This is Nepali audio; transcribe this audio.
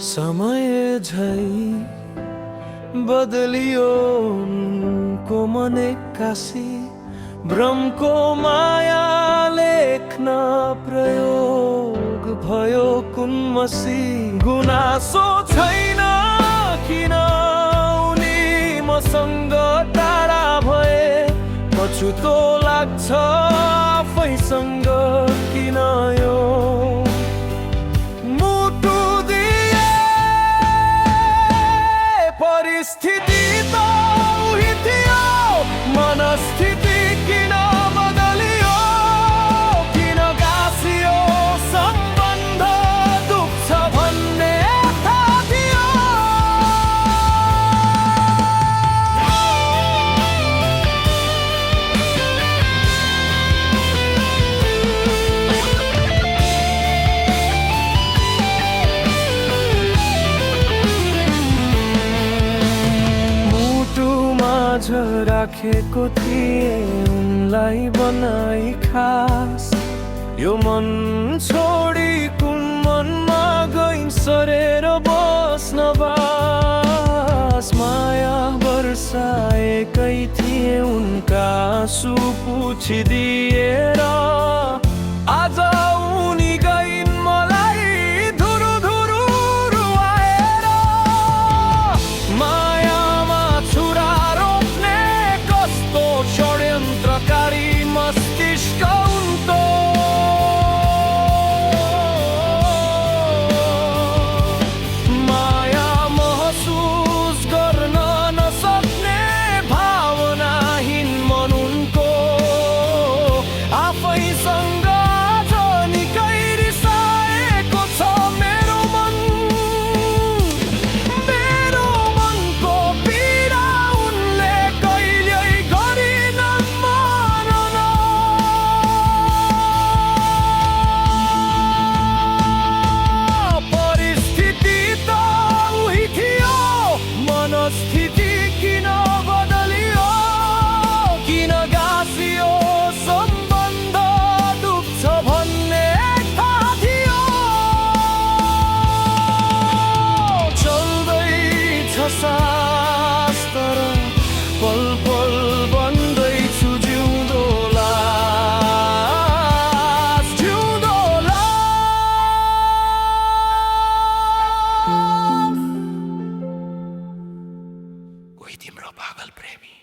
समय झै बदलियो उनको मन एक्कासी, भ्रमको माया लेख्न प्रयोग भयो कुन्मसी। गुनासो छैन किन उनी मसँग टाढा भए, पछुतो लाग्छ आफैसँग किन यो परिस्थिति त उही थियो, मनस्थिति किन बदलियो, किन गाँसियो सम्बन्ध दुख्छ भन्ने थाहा थियो। राखेको थिएँ उनलाई बनाई खास, यो मन छोडी कुन मनमा गइन् सरेर बस्न बास। माया बर्साएकै थिए उनका आँसु पुछिदिएर, आज उनी गइन् मलाई धुरु धुरु रुवाएर। मायामा छुरा षड्यन्त्रकारी मस्तिष्क उनको, माया महसुस गर्न नसक्ने भावनाहीन मन उनको। आफैसँग आज निकै रिसाएको छ मेरो मन, मेरो मनको पीडा उनले कहिल्यै स्थिति किन बदलियो, किन गाँसियो सम्बन्ध दुख्छ भन्ने थाहा थियो। चल्दैछ सास तर पल पल बन्दैछु जिउँदो लास, जिउँदो लास। कोही तिम्रो पागल प्रेमी।